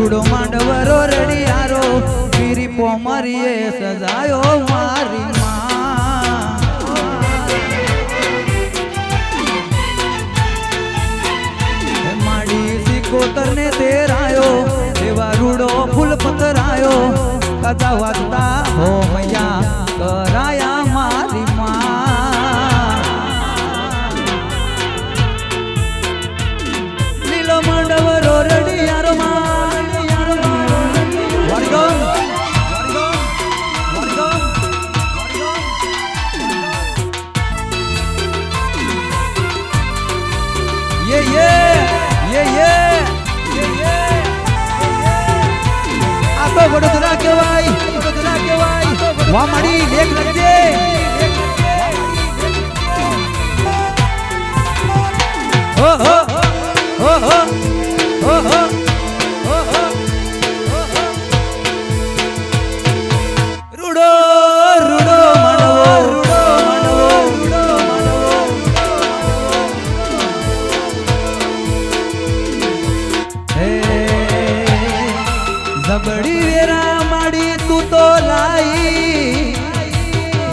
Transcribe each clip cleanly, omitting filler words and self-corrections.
રૂડો માંડવરો રડિયારો પીરી પોમરીએ સજાયો મારી માં માડી સિકોતર ને તેરાયો એવા રૂડો ફૂલ પતરાયો કથા વાગતા હો મૈયા કરાયા મારી માં લીલો માંડવરો રડિયારો વડોદરા કહેવાય વા માડી લેખ લખજે હો હો હો હો હો હો રૂડો રૂડો માનવો રૂડો માનવો રૂડો માનવો હે જબડી વેરા માડી તું તો લાઈ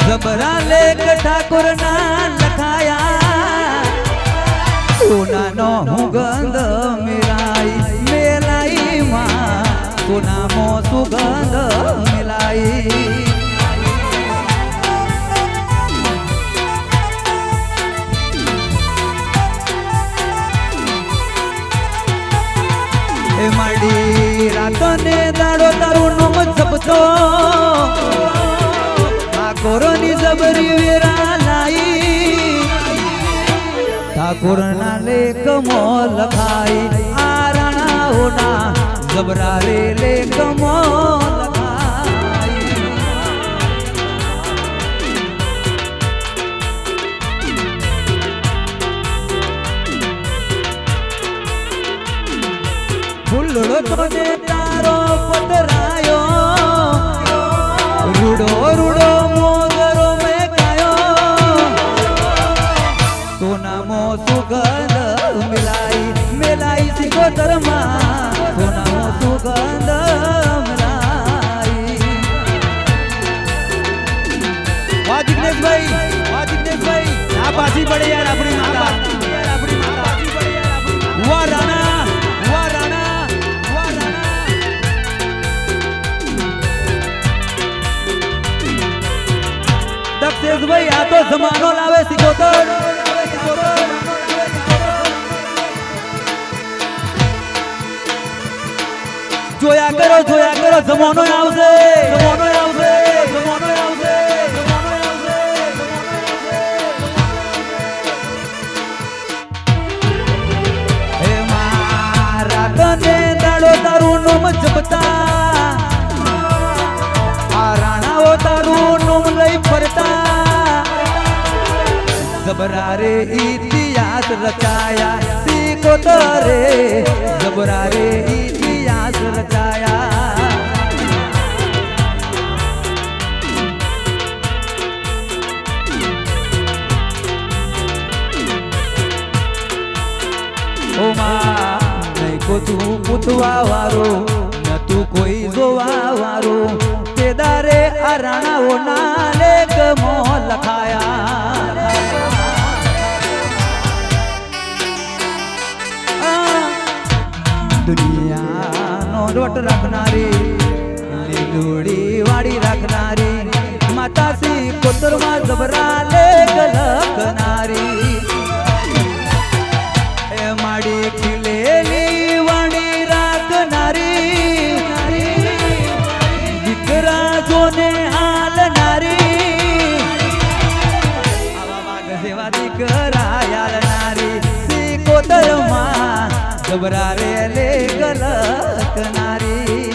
જબરા લેખ ઠાકોર ના લખાયા સોનાનો હું ગંધ મેલાઈ માં સોનામો સુગંધ મિલાઈ એ માડી રાતો ને દાડો તારું નોમ જપતો ઠાકોરની જબરી વેરા લાઈ ઠાકોર ના લેખમો લખાઈ આ રાણાઓના જબરા રે લેખમો લખાઈ ફૂલડો તો ને તારો પતરાયો રૂડો રૂડો મોગરો મેં કાયો સોનામો સુગંધ મિલાઈ સિકોતરમાં સોનામો સુગંધ મિલાઈ વાહ જિગ્નેશભાઈ આ પાછી પડે યાર આપણી માતા વાહ રાણા દક્ષેશભાઈ આ તો જમાનો લાવે સિકોતર જોયા કરો જમાનો આવશે હે મારા તને દાડો તારું નોમ જપતા આ રાણાઓ તારું નોમ લઈ ફરતા જબરા રે ઇતિહાસ રચાયા સિકોતરે જબરા રે ઇતિહાસ રચાયા ઓ માં નહીં કો તું પૂછવા વારો ન તું કોઈ જોવા વારો તે દારે આ રાણાઓના લેખમો લખાયા દુનિયાનો રોટ રાખનારી લીલુડી વાડી રાખનારી માતા સિકોતરમાં જબરા લેખ લખનારી એ માડી ખીલેલી વાડી રાખનારી દીકરા જોને હાલનારી આવા વાગ જેવા દીકરા હાલનારી સિકોતરમાં જબરા રે લેખ લખનારી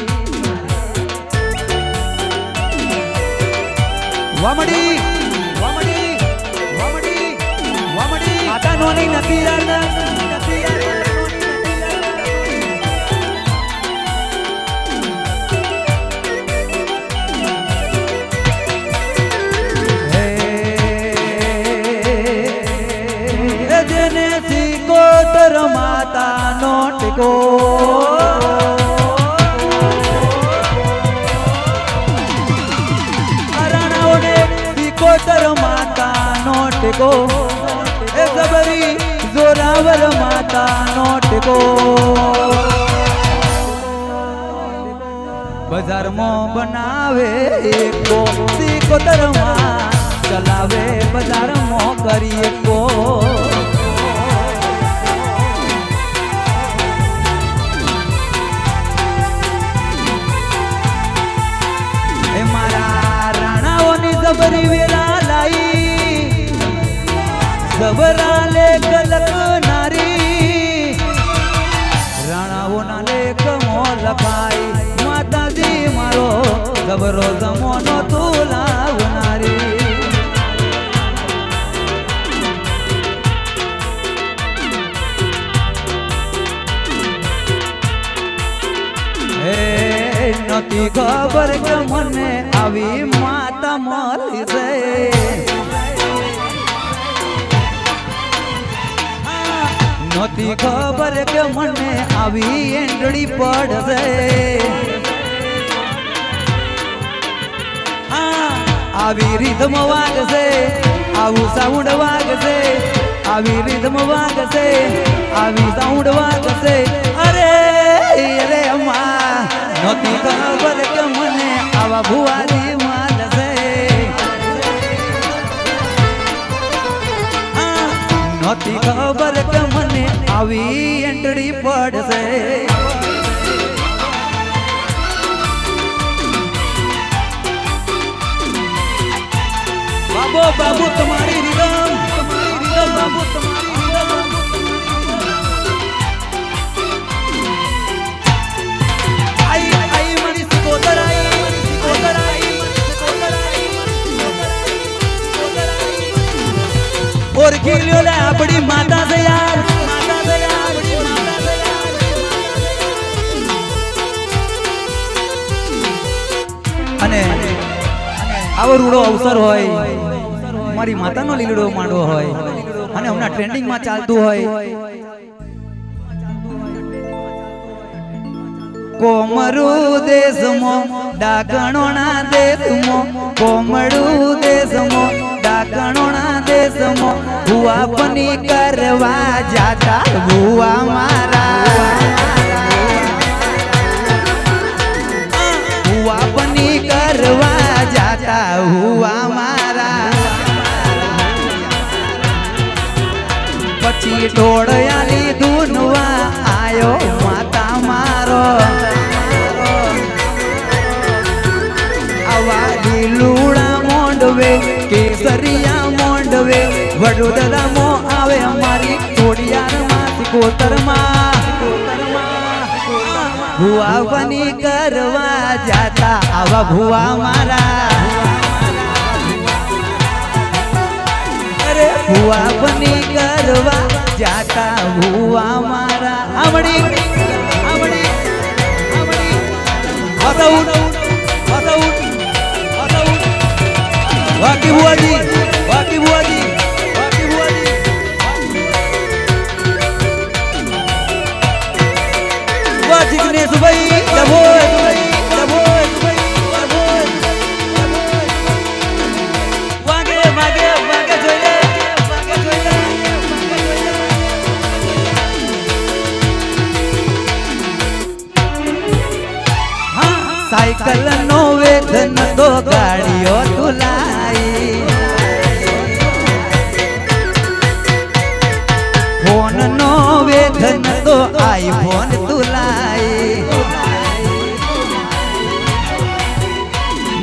વામડી માતા નોની નથી જેને સિકોતર માતાનો ટેકો ટેકો એ જબરી જોરાવર માતાનો ટેકો બજારમાં બનાવે એકો સિકોતરમાં ચલાવે બજારમાં કરી એકો જબરી વેલા લાઈ જબરા લે કલક નારી રાણાઓના લેખ મો લખાઈ માતાજી મારો જબરો જમોનો તું લાવનારી નથી ખબર કે મને આવી માતા મળી છે નથી ખબર કે મને આવી એંડળી પડશે આવી રીધમ વાગશે આવું સાઉન્ડ વાગશે આવી રીધમ વાગશે આવી સાઉન્ડ વાગશે અરે અરે અમ્મા નથી ખબર કે મને આવા ભુવાજી માલશે નથી ખબર કે મને આવી એંટડી પડશે બાબો બાબુ તમારી રીદમ બાબુ તમારી રીદમ और खिलियो ले बड़ी माता से यार माता से यार माता से यार અને આવો રૂડો અવસર હોય મારી માતાનો લીલડો માંડવો હોય અને હમણાં ટ્રેન્ડિંગ માં ચાલતું હોય કોમરુ દેશમો ડાકણોના દેશમો કોમડુ દેશમો ડાકણોના દેશમો ભુવા પની કરવા જાતા ભુવા મારા ભુવા પની કરવા જાતા ભુવા મારા પછી ઢોળિયાલી ધૂનવા આયો માતા મારો આવા લીલુડા મોંડવે કેસરિયા મોંડવે વડોદરામો આવે અમારી ખોડિયારમાં સિકોતરમાં ભુવા બની કરવા જાતા આવા ભુવા મારા અરે ભુવા બની કરવા જાતા ભુવા મારા આવડી આવડી આવડી વાતાઉટ વાતાઉટ વાતાઉટ વાકી ભુવાજી વાકી ભુવાજી વાકી ભુવાજી વાહ જિગ્નેશ ભાઈ દબો દબો વાગે વાગે વાગે જોઈ લે વાગે જોઈ લે હા સાયકલ નો વેદન તો ગાડીઓ તુલાઈ ફોન નો વેદન તો આઈફોન તુલાઈ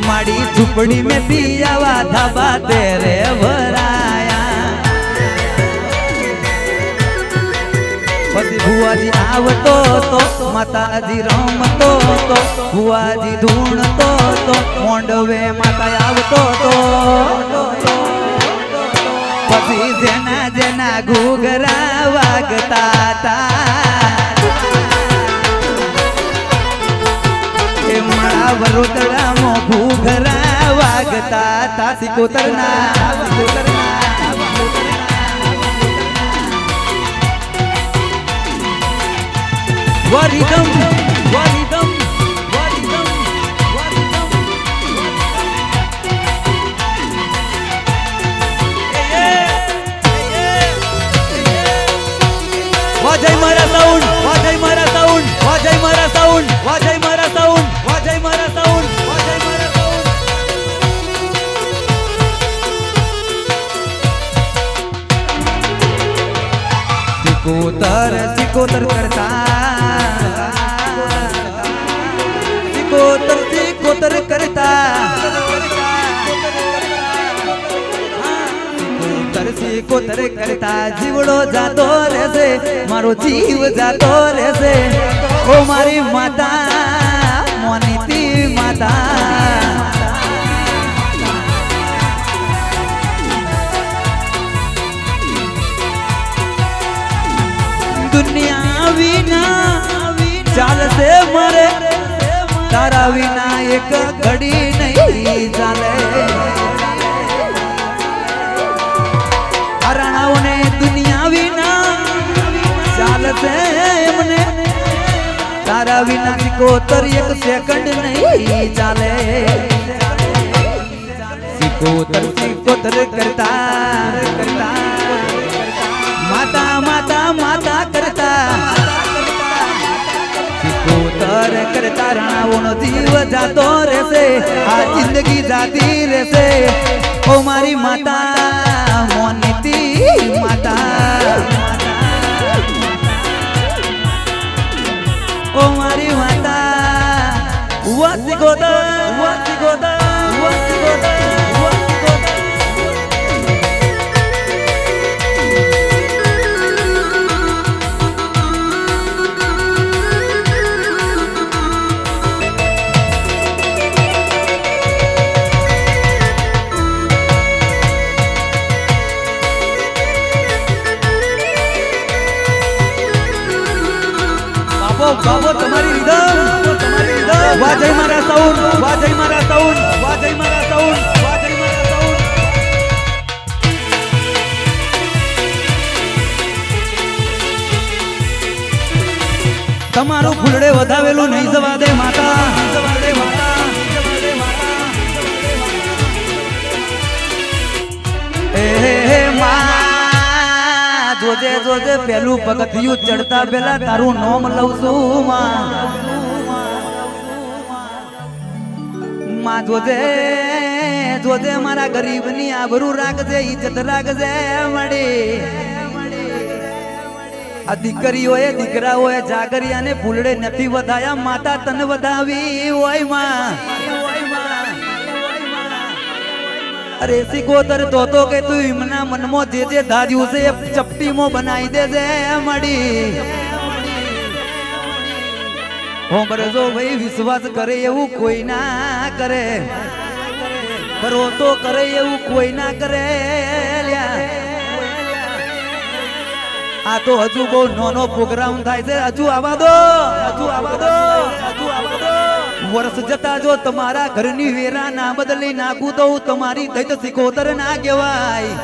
माड़ी झुपड़ी में पियावा धाबा तेरे भराया पति बुआजी आवतो तो माताजी रमतो तो बुआजी धूणतो तो मोंडवे माता आवतो तो पति जेना जेना घूघरा वागता ता मारा वरोदड़ा मो घूघरा वागता ता सिकोतરના વરિદમ વરિદમ વરિદમ વરિદમ સિકોતર કરતા સિકોતર કરતા સિકોતર કરતા જીવડો જાતો રહેશે મારો જીવ જાતો રહેશે ઓ મારી માતા મોનીતી માતા દુનિયા વિના ચાલશે મારે તારા વિના એક ઘડી નહીં ચાલે હરણાઓને દુનિયા વિના ચાલશે એમને તારા વિના સિકોતર એક સેકન્ડ નહીં ચાલે સિકોતર કરતા માતા માતા માતા કરતા સિકોતર કરતા રાણાઓનો જીવ જાતો રહેશે આ જિંદગી જાતી રહેશે ઓ મારી માતા મોનીતી માતા ઓ મારી માતા સિકોતર બાબો તમારી રીધમ વા જય મારા સાઉન્ડ વા જય મારા સાઉન્ડ વા જય મારા સાઉન્ડ વા જય મારા સાઉન્ડ તમારું ફૂલડે વધાવેલું નહીં જવા દે માતા જવા દે માતા એ મા જોજે જોજે પેલું પગથિયું ચડતા પેલા તારું નામ લઉં છું માં જોજે જોજે મારા ગરીબની આબરૂ રાખજે ઇજ્જત રાખજે મળી આ દીકરીઓએ દીકરાઓએ જાગરિયાને ફૂલડે નથી વધાયા માતા તને વધાવી હોય માં અરે સિકોતર તો કે તું એમના મનમાં જે ધાર્યું છે એ ચપટીમાં બનાવી દેજે મળી હોંભરજો ભાઈ વિશ્વાસ કરે એવું કોઈ ના કરે ભરોસો કરે એવું કોઈ ના કરે આ તો હજુ બહુ નાનો પ્રોગ્રામ થાય છે હજુ આવા દો વર્ષ જતા જો તમારા ઘરની વેરા ના બદલી નાખું તો તમારી દૈત સિકોતર ના કહેવાય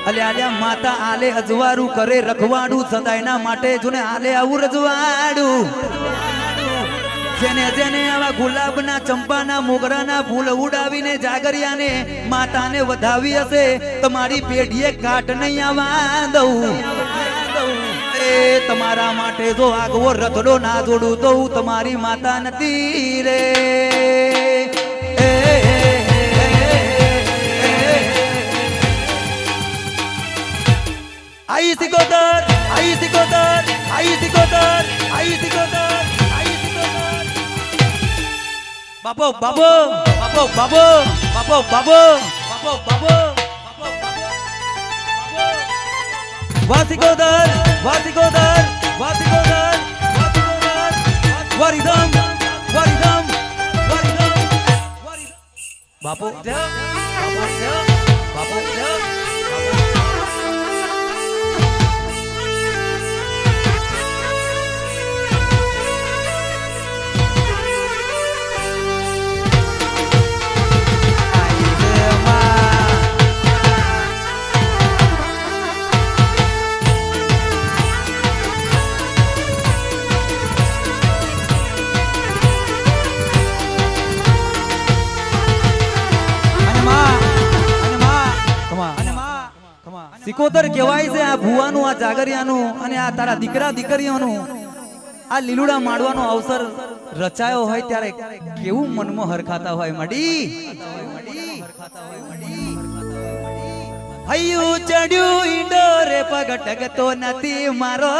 અલ્યા માતા આલે અજવારું કરે રખવાડું સદાયના માટે જોને આલે આવું રજવાડું જેને જેને આવા ગુલાબના ચંપાના મોગરાના ફૂલ ઉડાવીને જાગરિયાને માતાને વધાવી હશે તમારી પેઢીએ કાટ નહીં આવવા દઉં તમારા માટે જો આગવો રથડો ના જોડું તો તમારી માતા નથી રે આઈ સિકોતર આઈ સિકોતર આઈ સિકોતર આઈ સિકોતર આઈ સિકોતર બાબો બાબો બાબો બાબો બાબો બાબો બાબો બાબો વાસિકોદર વાસિકોદર વાસિકોદર વારિદમ વારિદમ વારિદમ બાપો બાપો સિકોતર કહેવાય છે આ ભુવાનું આ જાગરિયાનું અને આ તારા દીકરા દીકરીઓનું આ લીલુડા માડવાનો અવસર રચાયો હોય ત્યારે કેવું મનમાં હરખાતા હોય મડી હૈયું ચડ્યું ઈંડોરે પગ ટકતો નથી મારો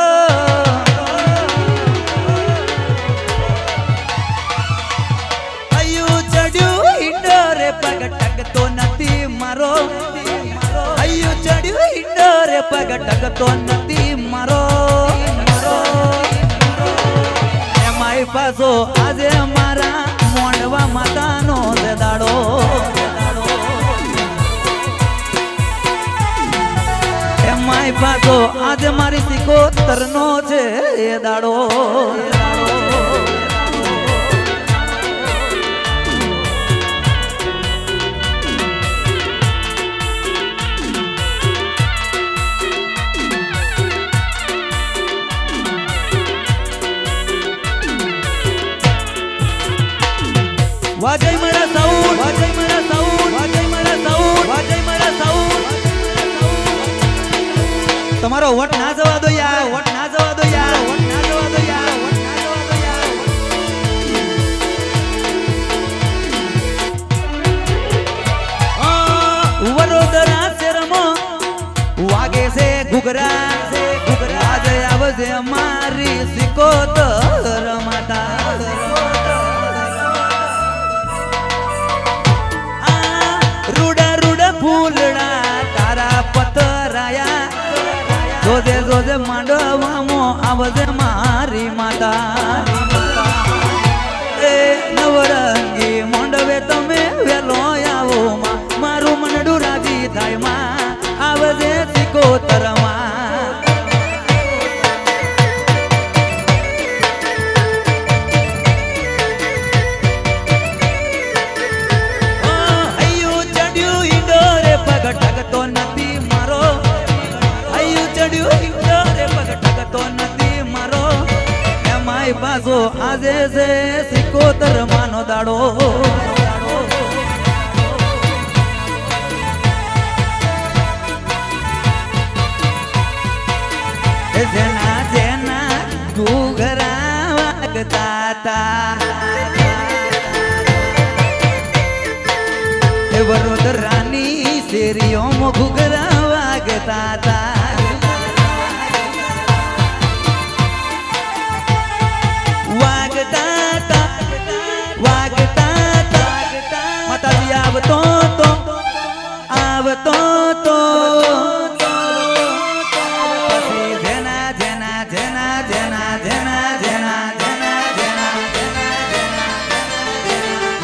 હૈયું ચડ્યું ઈંડોરે પગ ટકતો નથી મારો હૈયું ચડ્યું ઈંડોરે પગ ટકતો નથી મારો એમાંય પાછો આજે મારા મોંડવા માતાનો દાડો એમાંય પાછો આજે મારી સિકોતરનો છે એ દાડો વાજય મારા સાઉન્ડ વાજય મારા સાઉન્ડ વાજય મારા સાઉન્ડ વાજય મારા સાઉન્ડ તમારો વટ ના જવા દો યાર વટ ના જવા દો યાર વટ ના જવા દો યાર વટ ના જવા દો યાર વડોદરા શહેરમાં વાગે છે ઘુઘરા આજે આવજે અમારી સિકોતર માતા ફૂલડા તારા પતરાયા જોજે જોજે માંડવામાં આવજે મારી માતા એ નવરંગી માંડવે તમે વેલો આવો મારું મનડું રાજી થાય માં આવજે સિકોતરમાં ટકતો નથી મારો હૈયું ચડ્યું ઈંડોરે પગ ટકતો નથી મારો એમાંય પાછો આજે છે સિકોતર માનો દાડો જેના જેના ઘૂઘરા વાગતા તા વડોદરાની શેરીઓમાં ઘૂઘરા વાગતા તા વાગતા તા વાગતા તા માતાજી આવતો તો જેના જેના જેના જેના જેના જેના જેના જેના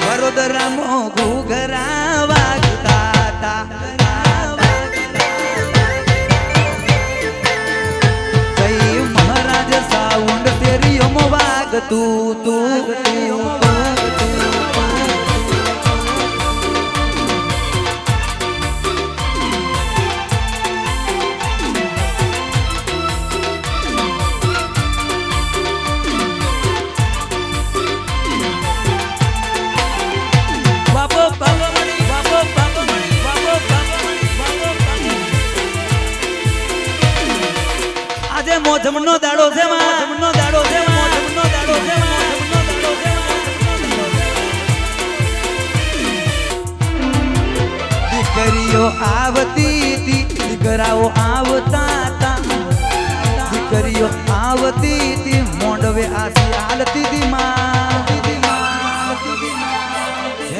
વડોદરામાં ઘૂઘરા વાગતા તા કઈ મહારાજ સાઉન્ડ તેરીઓમાં વાગતું તું આજે મોજમનો દાડો છે મોજમનો દાડો છે મોજમનો દાડો છે મોજમનો દાડો છે દીકરીઓ આવતી હતી દીકરાઓ આવતા હતા દીકરીઓ આવતી હતી મોંડવે આસી હાલતી હતી માં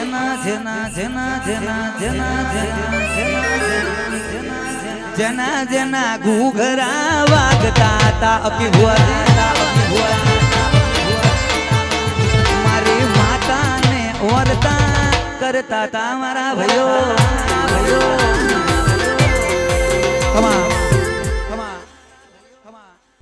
જેના જેના જેના જેના જેના જેના જેના ઘૂઘરા વાગતા હતા મારી માતાને ઓરતા કરતા હતા મારા ભાઈઓ